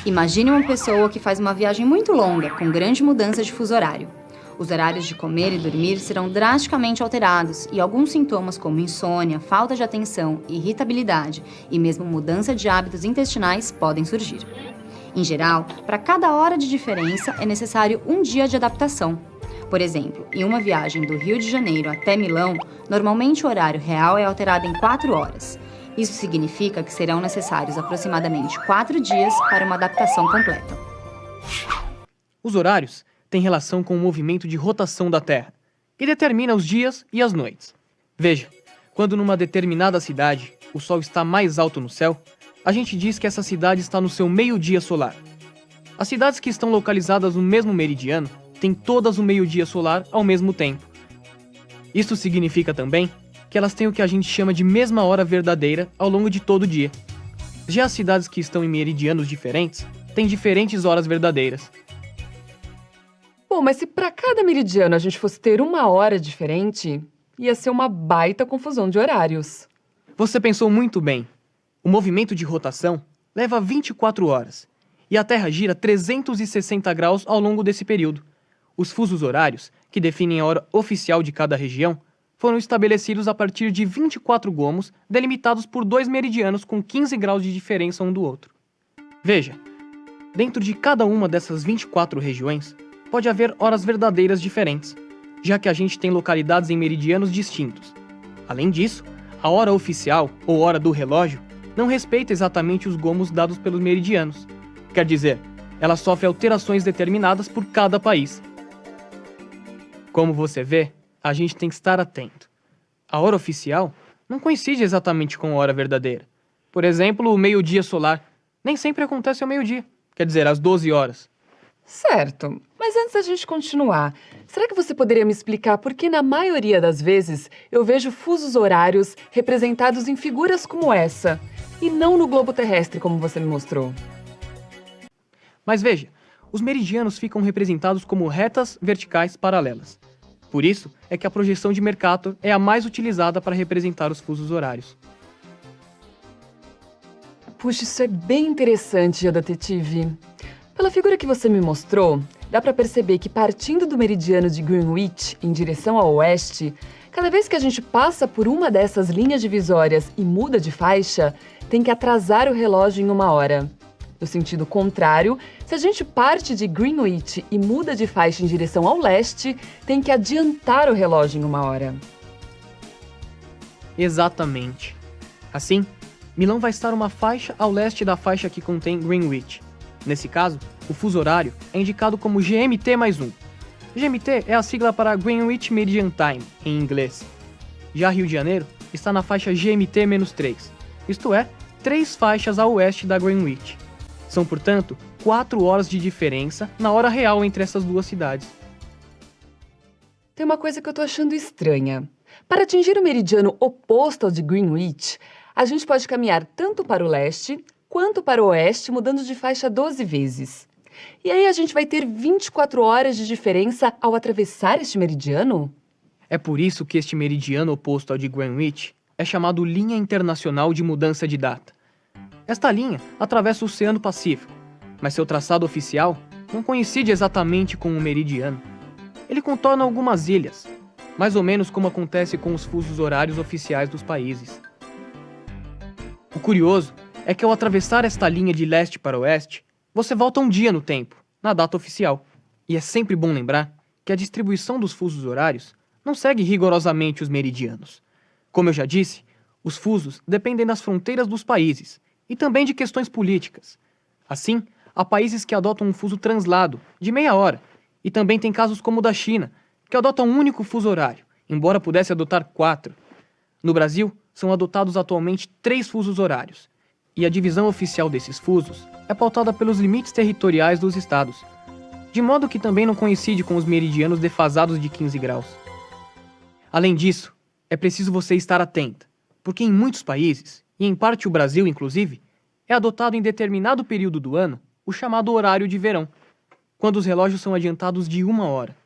Imagine uma pessoa que faz uma viagem muito longa, com grande mudança de fuso horário. Os horários de comer e dormir serão drasticamente alterados e alguns sintomas como insônia, falta de atenção, irritabilidade e mesmo mudança de hábitos intestinais podem surgir. Em geral, para cada hora de diferença é necessário um dia de adaptação. Por exemplo, em uma viagem do Rio de Janeiro até Milão, normalmente o horário real é alterado em 4 horas. Isso significa que serão necessários aproximadamente 4 dias para uma adaptação completa. Os horários têm relação com o movimento de rotação da Terra, que determina os dias e as noites. Veja, quando numa determinada cidade o Sol está mais alto no céu, a gente diz que essa cidade está no seu meio-dia solar. As cidades que estão localizadas no mesmo meridiano têm todas o meio-dia solar ao mesmo tempo. Isso significa também que elas têm o que a gente chama de mesma hora verdadeira ao longo de todo o dia. Já as cidades que estão em meridianos diferentes têm diferentes horas verdadeiras. Bom, mas se para cada meridiano a gente fosse ter uma hora diferente, ia ser uma baita confusão de horários. Você pensou muito bem. O movimento de rotação leva 24 horas e a Terra gira 360 graus ao longo desse período. Os fusos horários, que definem a hora oficial de cada região, foram estabelecidos a partir de 24 gomos delimitados por 2 meridianos com 15 graus de diferença um do outro. Veja, dentro de cada uma dessas 24 regiões, pode haver horas verdadeiras diferentes, já que a gente tem localidades em meridianos distintos. Além disso, a hora oficial, ou hora do relógio, não respeita exatamente os gomos dados pelos meridianos. Quer dizer, ela sofre alterações determinadas por cada país. Como você vê, a gente tem que estar atento. A hora oficial não coincide exatamente com a hora verdadeira. Por exemplo, o meio-dia solar nem sempre acontece ao meio-dia, quer dizer, às 12 horas. Certo, mas antes da gente continuar, será que você poderia me explicar por que na maioria das vezes eu vejo fusos horários representados em figuras como essa, e não no globo terrestre como você me mostrou? Mas veja, os meridianos ficam representados como retas verticais paralelas. Por isso é que a projeção de Mercator é a mais utilizada para representar os fusos horários. Puxa, isso é bem interessante, detetive. Pela figura que você me mostrou, dá para perceber que partindo do meridiano de Greenwich em direção ao oeste, cada vez que a gente passa por uma dessas linhas divisórias e muda de faixa, tem que atrasar o relógio em 1 hora. No sentido contrário, se a gente parte de Greenwich e muda de faixa em direção ao leste, tem que adiantar o relógio em 1 hora. Exatamente. Assim, Milão vai estar uma faixa ao leste da faixa que contém Greenwich. Nesse caso, o fuso horário é indicado como GMT+1. GMT é a sigla para Greenwich Meridian Time, em inglês. Já Rio de Janeiro está na faixa GMT-3, isto é, 3 faixas a oeste da Greenwich. São, portanto, 4 horas de diferença na hora real entre essas duas cidades. Tem uma coisa que eu tô achando estranha. Para atingir o meridiano oposto ao de Greenwich, a gente pode caminhar tanto para o leste quanto para o oeste, mudando de faixa 12 vezes. E aí a gente vai ter 24 horas de diferença ao atravessar este meridiano? É por isso que este meridiano oposto ao de Greenwich é chamado Linha Internacional de Mudança de Data. Esta linha atravessa o Oceano Pacífico, mas seu traçado oficial não coincide exatamente com o meridiano. Ele contorna algumas ilhas, mais ou menos como acontece com os fusos horários oficiais dos países. O curioso é que ao atravessar esta linha de leste para oeste, você volta um dia no tempo, na data oficial. E é sempre bom lembrar que a distribuição dos fusos horários não segue rigorosamente os meridianos. Como eu já disse, os fusos dependem das fronteiras dos países e também de questões políticas. Assim, há países que adotam um fuso translado, de meia hora, e também tem casos como o da China, que adota um único fuso horário, embora pudesse adotar 4. No Brasil, são adotados atualmente 3 fusos horários, e a divisão oficial desses fusos é pautada pelos limites territoriais dos estados, de modo que também não coincide com os meridianos defasados de 15 graus. Além disso, é preciso você estar atenta, porque em muitos países, e em parte o Brasil inclusive, é adotado em determinado período do ano o chamado horário de verão, quando os relógios são adiantados de 1 hora.